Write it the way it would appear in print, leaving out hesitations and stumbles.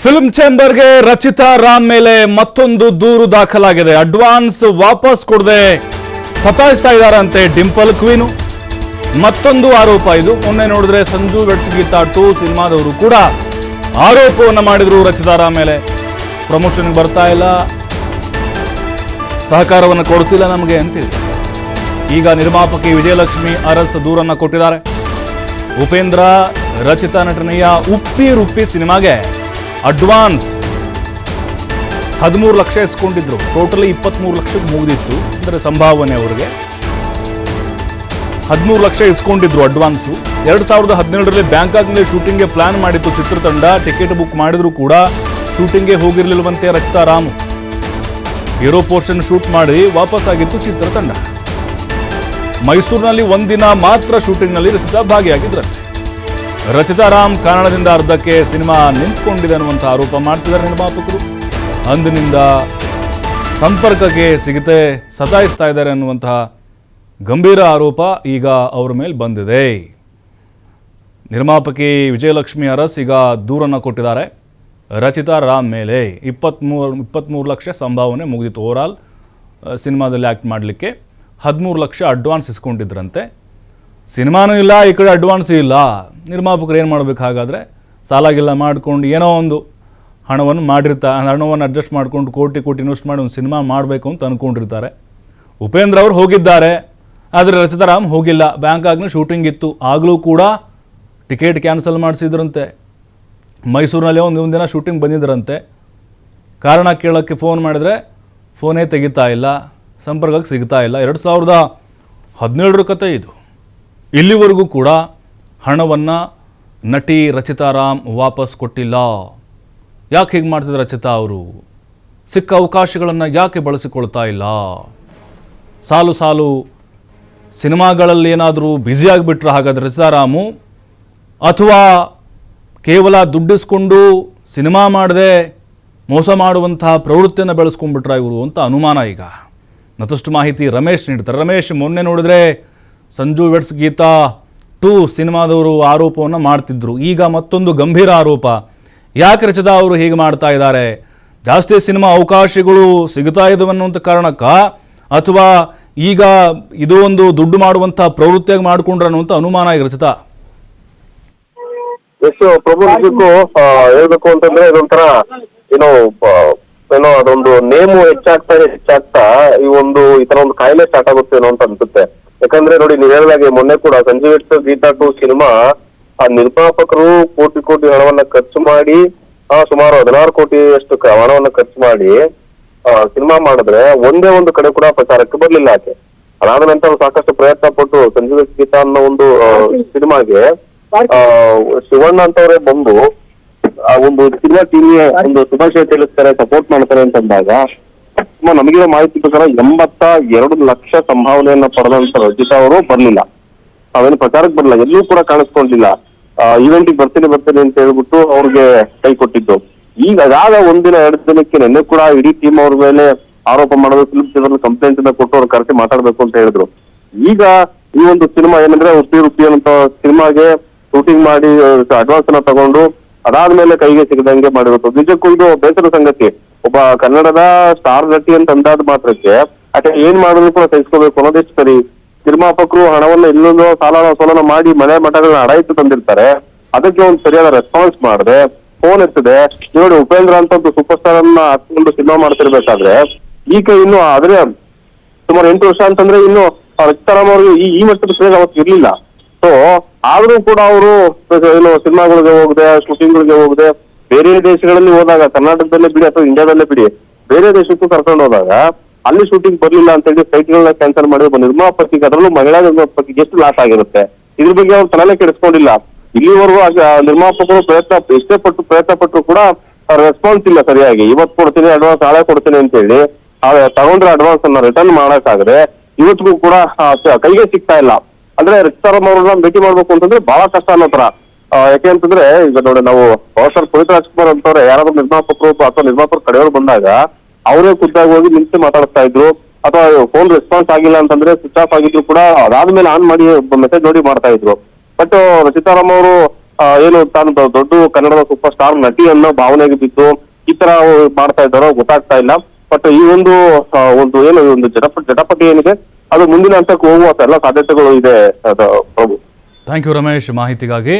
Film ಚೇಂಬರ್ಗೆ Rachita Ram ಮೇಲೆ ಮತ್ತೊಂದು ದೂರು ದಾಖಲಾಗಿದೆ. ಅಡ್ವಾನ್ಸ್ ವಾಪಸ್ ಕೊಡದೆ ಸತಾಯಿಸ್ತಾ ಇದ್ದಾರಂತೆ ಡಿಂಪಲ್ ಕ್ವೀನು. ಮತ್ತೊಂದು ಆರೋಪ ಇದು. ಮೊನ್ನೆ ನೋಡಿದ್ರೆ ಸಂಜು ವೆಡ್ಸ್ ಗೀತಾ 2 ಸಿನಿಮಾದವರು ಕೂಡ ಆರೋಪವನ್ನು ಮಾಡಿದ್ರು ರಚಿತಾ ರಾಮ್ ಮೇಲೆ. ಪ್ರಮೋಷನ್ಗೆ ಬರ್ತಾ ಇಲ್ಲ, ಸಹಕಾರವನ್ನು ಕೊಡ್ತಿಲ್ಲ ನಮಗೆ ಅಂತಿದೆ. ಈಗ ನಿರ್ಮಾಪಕಿ ವಿಜಯಲಕ್ಷ್ಮಿ ಅರಸ್ ದೂರನ್ನ ಕೊಟ್ಟಿದ್ದಾರೆ. ಉಪೇಂದ್ರ ರಚಿತಾ ನಟನೆಯ ಉಪ್ಪಿ ರುಪ್ಪಿ ಸಿನಿಮಾಗೆ ಅಡ್ವಾನ್ಸ್ 13 ಲಕ್ಷ ಇಸ್ಕೊಂಡಿದ್ರು. ಟೋಟಲಿ 23 ಲಕ್ಷಕ್ಕೆ ಮುಗಿದಿತ್ತು. ಅಂದರೆ ಸಂಭಾವನೆ ಅವರಿಗೆ 13 ಲಕ್ಷ ಇಸ್ಕೊಂಡಿದ್ರು ಅಡ್ವಾನ್ಸು. 2017ರಲ್ಲಿ ಬ್ಯಾಂಕಾಕ್ನಲ್ಲಿ ಶೂಟಿಂಗ್ಗೆ ಪ್ಲಾನ್ ಮಾಡಿತ್ತು ಚಿತ್ರತಂಡ. ಟಿಕೆಟ್ ಬುಕ್ ಮಾಡಿದ್ರು ಕೂಡ ಶೂಟಿಂಗ್ಗೆ ಹೋಗಿರ್ಲಿಲ್ವಂತೆ Rachita Ram. Hero portion shoot ಮಾಡಿ ವಾಪಸ್ ಆಗಿತ್ತು ಚಿತ್ರತಂಡ. ಮೈಸೂರಿನಲ್ಲಿ ಒಂದಿನ ಮಾತ್ರ ಶೂಟಿಂಗ್ನಲ್ಲಿ ರಚಿತಾ ಭಾಗಿಯಾಗಿದ್ರಂತೆ. ರಚಿತಾ ರಾಮ್ ಕಾರಣದಿಂದ ಅರ್ಧಕ್ಕೆ ಸಿನಿಮಾ ನಿಂತ್ಕೊಂಡಿದೆ ಅನ್ನುವಂಥ ಆರೋಪ ಮಾಡ್ತಿದ್ದಾರೆ ನಿರ್ಮಾಪಕರು. ಅಂದಿನಿಂದ ಸಂಪರ್ಕಕ್ಕೆ ಸಿಗದೆ ಸತಾಯಿಸ್ತಾ ಇದ್ದಾರೆ ಅನ್ನುವಂತಹ ಗಂಭೀರ ಆರೋಪ ಈಗ ಅವರ ಮೇಲೆ ಬಂದಿದೆ. ನಿರ್ಮಾಪಕಿ ವಿಜಯಲಕ್ಷ್ಮಿ ಅರಸ್ ಈಗ ದೂರನ್ನು ಕೊಟ್ಟಿದ್ದಾರೆ ರಚಿತಾ ರಾಮ್ ಮೇಲೆ. 23 ಲಕ್ಷ ಸಂಭಾವನೆ ಮುಗಿದಿತ್ತು ಓವರಾಲ್ ಸಿನಿಮಾದಲ್ಲಿ ಆ್ಯಕ್ಟ್ ಮಾಡಲಿಕ್ಕೆ. 13 ಲಕ್ಷ ಅಡ್ವಾನ್ಸ್ ಇಸ್ಕೊಂಡಿದ್ರಂತೆ. ಸಿನಿಮಾನೂ ಇಲ್ಲ, ಈ ಕಡೆ ಅಡ್ವಾನ್ಸು ಇಲ್ಲ. ನಿರ್ಮಾಪಕರು ಏನು ಮಾಡಬೇಕು? ಹಾಗಾದರೆ ಸಾಲಾಗಿಲ್ಲ ಮಾಡಿಕೊಂಡು ಏನೋ ಒಂದು ಹಣವನ್ನು ಅಡ್ಜಸ್ಟ್ ಮಾಡಿಕೊಂಡು ಕೋಟಿ ಇನ್ವೆಸ್ಟ್ ಮಾಡಿ ಒಂದು ಸಿನಿಮಾ ಮಾಡಬೇಕು ಅಂತ ಅಂದ್ಕೊಂಡಿರ್ತಾರೆ. ಉಪೇಂದ್ರ ಅವರು ಹೋಗಿದ್ದಾರೆ, ಆದರೆ ರಚಿತಾ ರಾಮ್ ಹೋಗಿಲ್ಲ. ಬ್ಯಾಂಕಾಕ್ನ ಶೂಟಿಂಗ್ ಇತ್ತು, ಆಗಲೂ ಕೂಡ ಟಿಕೆಟ್ ಕ್ಯಾನ್ಸಲ್ ಮಾಡಿಸಿದ್ರಂತೆ. ಮೈಸೂರಿನಲ್ಲಿ ಒಂದು ದಿನ ಶೂಟಿಂಗ್ ಬಂದಿದ್ದರಂತೆ. ಕಾರಣ ಕೇಳೋಕ್ಕೆ ಫೋನ್ ಮಾಡಿದರೆ ಫೋನೇ ತೆಗಿತಾ ಇಲ್ಲ, ಸಂಪರ್ಕಕ್ಕೆ ಸಿಗ್ತಾ ಇಲ್ಲ. 2017ರ ಕತೆ ಇದು. ಇಲ್ಲಿವರೆಗೂ ಕೂಡ ಹಣವನ್ನು ನಟಿ ರಚಿತಾ ರಾಮ್ ವಾಪಸ್ ಕೊಟ್ಟಿಲ್ಲ. ಯಾಕೆ ಹೀಗೆ ಮಾಡ್ತಿದ್ದಾರೆ ರಚಿತಾ ಅವರು? ಸಿಕ್ಕ ಅವಕಾಶಗಳನ್ನು ಯಾಕೆ ಬಳಸಿಕೊಳ್ತಾ ಇಲ್ಲ? ಸಾಲು ಸಿನಿಮಾಗಳಲ್ಲಿ ಏನಾದರೂ ಬ್ಯುಸಿಯಾಗಿಬಿಟ್ರೆ ಹಾಗಾದರೆ ರಚಿತಾ ರಾಮು, ಅಥವಾ ಕೇವಲ ದುಡ್ಡಿಸ್ಕೊಂಡು ಸಿನಿಮಾ ಮಾಡದೆ ಮೋಸ ಮಾಡುವಂತಹ ಪ್ರವೃತ್ತಿಯನ್ನು ಬೆಳೆಸ್ಕೊಂಡ್ಬಿಟ್ರ ಇವರು ಅಂತ ಅನುಮಾನ ಈಗ. ಮತ್ತಷ್ಟು ಮಾಹಿತಿ ರಮೇಶ್ ನೀಡ್ತಾರೆ. ರಮೇಶ್, ಮೊನ್ನೆ ನೋಡಿದ್ರೆ ಸಂಜು ವೆಡ್ಸ್ ಗೀತಾ 2 ಸಿನಿಮಾದವರು ಆರೋಪವನ್ನು ಮಾಡ್ತಿದ್ರು. ಈಗ ಮತ್ತೊಂದು ಗಂಭೀರ ಆರೋಪ. ಯಾಕೆ ರಚಿತಾ ಅವರು ಹೀಗೆ ಮಾಡ್ತಾ ಇದ್ದಾರೆ? ಜಾಸ್ತಿ ಸಿನಿಮಾ ಅವಕಾಶಗಳು ಸಿಗ್ತಾ ಇದ್ದವು ಅನ್ನುವಂಥ ಕಾರಣಕ್ಕ, ಅಥವಾ ಈಗ ಇದು ಒಂದು ದುಡ್ಡು ಮಾಡುವಂಥ ಪ್ರವೃತ್ತಿಯಾಗಿ ಮಾಡಿಕೊಂಡ್ರ ಅನ್ನುವಂಥ ಅನುಮಾನ ಈಗ ರಚಿತಾ? ಎಷ್ಟು ಪ್ರಭು ನಿಜಕ್ಕೂ ಹೇಳ್ಬೇಕು ಅಂತಂದ್ರೆ ಇದೊಂಥರ ಏನೋ ಅದೊಂದು ನೇಮು ಹೆಚ್ಚಾಗ್ತಾ ಈ ತರ ಒಂದು ಕಾಯಿಲೆ ಸ್ಟಾರ್ಟ್ ಆಗುತ್ತೇನೋ ಅಂತ ಅನ್ಸುತ್ತೆ. ಯಾಕಂದ್ರೆ ನೋಡಿ, ನೀವ್ ಹೇಳಿದಾಗೆ ಮೊನ್ನೆ ಕೂಡ ಸಂಜು ವೆಡ್ಸ್ ಗೀತಾ 2 ಸಿನಿಮಾ ಆ ನಿರ್ಮಾಪಕರು ಕೋಟಿ ಹಣವನ್ನ ಖರ್ಚು ಮಾಡಿ ಸುಮಾರು 16 ಕೋಟಿಯಷ್ಟು ಹಣವನ್ನ ಖರ್ಚು ಮಾಡಿ ಸಿನಿಮಾ ಮಾಡಿದ್ರೆ ಒಂದೇ ಒಂದು ಕಡೆ ಕೂಡ ಪ್ರಚಾರಕ್ಕೆ ಬರ್ಲಿಲ್ಲ ಆಕೆ. ಅದಾದ ನಂತರ ಸಾಕಷ್ಟು ಪ್ರಯತ್ನ ಪಟ್ಟು ಸಂಜು ವೆಡ್ಸ್ ಗೀತಾ ಅನ್ನೋ ಒಂದು ಸಿನಿಮಾಗೆ ಶಿವಣ್ಣ ಅಂತವ್ರೆ ಬಂದು ಆ ಒಂದು ಸಿನಿಮಾ ಟೀಮ್ಗೆ ಒಂದು ಶುಭಾಶಯ ತಿಳಿಸ್ತಾರೆ, ಸಪೋರ್ಟ್ ಮಾಡ್ತಾರೆ ಅಂತಂದಾಗ ನಮಗಿರೋ ಮಾಹಿತಿ ಪ್ರಕಾರ 82 ಲಕ್ಷ ಸಂಭಾವನೆಯನ್ನ ಪಡೆದಂತ ರಚಿತಾ ಅವರು ಬರ್ಲಿಲ್ಲ. ಅವೇನು ಪ್ರಚಾರಕ್ಕೆ ಬರಲಿಲ್ಲ, ಎಲ್ಲೂ ಕೂಡ ಕಾಣಿಸ್ಕೊಂಡಿಲ್ಲ. ಈವೆಂಟಿಗೆ ಬರ್ತೀನಿ ಅಂತ ಹೇಳ್ಬಿಟ್ಟು ಅವ್ರಿಗೆ ಕೈ ಕೊಟ್ಟಿದ್ದು. ಈಗ ಅದಾದ ಒಂದಿನ 2 ದಿನಕ್ಕೆ ನಿನ್ನೆ ಕೂಡ ಇಡೀ ಟೀಮ್ ಅವ್ರ ಮೇಲೆ ಆರೋಪ ಮಾಡೋದು, ಫಿಲ್ಮ್ ಕಂಪ್ಲೇಂಟ್ ಇಂದ ಕೊಟ್ಟು ಅವ್ರು ಕರೆಸಿ ಮಾತಾಡ್ಬೇಕು ಅಂತ ಹೇಳಿದ್ರು. ಈಗ ಈ ಒಂದು ಸಿನಿಮಾ ಏನಂದ್ರೆ ಉಪ್ಪಿ ಅನ್ನೋ ಸಿನಿಮಾಗೆ ಶೂಟಿಂಗ್ ಮಾಡಿ ಅಡ್ವಾನ್ಸ್ ಅನ್ನ ತಗೊಂಡು ಅದಾದ್ಮೇಲೆ ಕೈಗೆ ಸಿಗದಂಗೆ ಮಾಡಿರೋದು ನಿಜಕ್ಕೂ ಇದು ಬೇಸರ ಸಂಗತಿ. ಒಬ್ಬ ಕನ್ನಡದ ಸ್ಟಾರ್ ನಟಿ ಅಂತ ಅಂದಾದ ಮಾತ್ರಕ್ಕೆ ಆಕೆ ಏನ್ ಮಾಡಿದ್ರು ಕೂಡ ಸಹಿಸ್ಕೋಬೇಕು ಅನ್ನೋದೆಷ್ಟು ಸರಿ? ನಿರ್ಮಾಪಕರು ಹಣವನ್ನ ಇನ್ನೊಂದು ಸೋಲನ ಮಾಡಿ ಮನೆ ಮಠಗಳನ್ನ ಅಡಾಯಿತು ತಂದಿರ್ತಾರೆ. ಅದಕ್ಕೆ ಒಂದು ಸರಿಯಾದ ರೆಸ್ಪಾನ್ಸ್ ಮಾಡಿದೆ, ಫೋನ್ ಎತ್ತದೆ. ನೋಡಿ, ಉಪೇಂದ್ರ ಅಂತ ಒಂದು ಸೂಪರ್ ಸ್ಟಾರ್ ಅನ್ನ ಹಾಕೊಂಡು ಸಿನಿಮಾ ಮಾಡ್ತಿರ್ಬೇಕಾದ್ರೆ ಈಗ ಇನ್ನು ಆದ್ರೆ ಸುಮಾರು 8 ವರ್ಷ ಅಂತಂದ್ರೆ ಇನ್ನು ರಚಿತಾ ರಾಮ್ ಅವ್ರಿಗೆ ಈ ಮಟ್ಟದ ಕ್ರೇಜ್ ಅವತ್ತು ಇರ್ಲಿಲ್ಲ. ಸೊ ಆದ್ರೂ ಕೂಡ ಅವರು ಸಿನಿಮಾಗಳಿಗೆ ಹೋಗದೆ, ಶೂಟಿಂಗ್ಗಳಿಗೆ ಹೋಗದೆ, ಬೇರೆ ದೇಶಗಳಲ್ಲಿ ಹೋದಾಗ, ಕರ್ನಾಟಕದಲ್ಲೇ ಬಿಡಿ ಅಥವಾ ಇಂಡಿಯಾದಲ್ಲೇ ಬಿಡಿ, ಬೇರೆ ದೇಶಕ್ಕೂ ಕರ್ಕೊಂಡು ಹೋದಾಗ ಅಲ್ಲಿ ಶೂಟಿಂಗ್ ಬರ್ಲಿಲ್ಲ ಅಂತ ಹೇಳಿ ಫ್ಲೈಟ್ಗಳನ್ನ ಕ್ಯಾನ್ಸಲ್ ಮಾಡಿದ್ರು ನಿರ್ಮಾಪಕಿಗೆ, ಅದರಲ್ಲೂ ಮಹಿಳಾ ನಿರ್ಮಾಪಕಿಗೆ ಎಷ್ಟು ಲಾಸ್ ಆಗಿರುತ್ತೆ. ಇದ್ರ ಬಗ್ಗೆ ಅವ್ರು ತಲೆನೇ ಕೆಡಿಸ್ಕೊಂಡಿಲ್ಲ. ಇಲ್ಲಿವರೆಗೂ ನಿರ್ಮಾಪಕರು ಎಷ್ಟೇ ಪ್ರಯತ್ನ ಪಟ್ಟರು ಕೂಡ ರೆಸ್ಪಾನ್ಸ್ ಇಲ್ಲ ಸರಿಯಾಗಿ. ಇವತ್ತು ಕೊಡ್ತೀನಿ ಅಡ್ವಾನ್ಸ್, ನಾಳೆ ಕೊಡ್ತೀನಿ ಅಂತ ಹೇಳಿ ತಗೊಂಡ್ರೆ ಅಡ್ವಾನ್ಸ್ ಅನ್ನ ರಿಟರ್ನ್ ಮಾಡಕ್ಕಾಗದೆ ಇವತ್ತಿಗೂ ಕೂಡ ಕೈಗೆ ಸಿಗ್ತಾ ಇಲ್ಲ. ಅಂದ್ರೆ ರಚಿತಾ ರಾಮ್ ಅವ್ರನ್ನ ಭೇಟಿ ಮಾಡ್ಬೇಕು ಅಂತಂದ್ರೆ ಬಹಳ ಕಷ್ಟ ಅನ್ನೋ ತರ. ಯಾಕೆ ಅಂತಂದ್ರೆ ಈಗ ನೋಡಿ, ನಾವು ಪವರ್ ಪುನೀತ್ ರಾಜ್ಕುಮಾರ್ ಅಂತವ್ರೆ ಯಾರಾದ್ರೂ ನಿರ್ಮಾಪಕರು ಅಥವಾ ನಿರ್ಮಾಪಕರು ಕಡೆಯವರು ಬಂದಾಗ ಅವರೇ ಖುದ್ದಾಗಿ ಹೋಗಿ ನಿಂತು ಮಾತಾಡ್ತಾ ಇದ್ರು. ಅಥವಾ ಫೋನ್ ರೆಸ್ಪಾನ್ಸ್ ಆಗಿಲ್ಲ ಅಂತಂದ್ರೆ ಸ್ವಿಚ್ ಆಫ್ ಆಗಿದ್ರು ಕೂಡ ಅದಾದ್ಮೇಲೆ ಆನ್ ಮಾಡಿ ಮೆಸೇಜ್ ನೋಡಿ ಮಾಡ್ತಾ ಇದ್ರು. ಬಟ್ ರಚಿತಾ ರಾಮ್ ಅವರು ಏನು ತಾನು ದೊಡ್ಡ ಕನ್ನಡದ ಸೂಪರ್ ಸ್ಟಾರ್ ನಟಿ ಅನ್ನೋ ಭಾವನೆಗೆ ಬಿದ್ದು ಈ ತರ ಮಾಡ್ತಾ ಇದ್ದಾರೋ ಗೊತ್ತಾಗ್ತಾ ಇಲ್ಲ. ಬಟ್ ಈ ಒಂದು ಏನು ಒಂದು ಜಟಪಟಿ ಏನಿದೆ ಅದು ಮುಂದಿನ ಹಂತಕ್ಕೆ ಹೋಗುವ ಎಲ್ಲ ಸಾಧ್ಯತೆಗಳು ಇದೆ ಪ್ರಭು. ಥ್ಯಾಂಕ್ ಯು ರಮೇಶ್ ಮಾಹಿತಿಗಾಗಿ.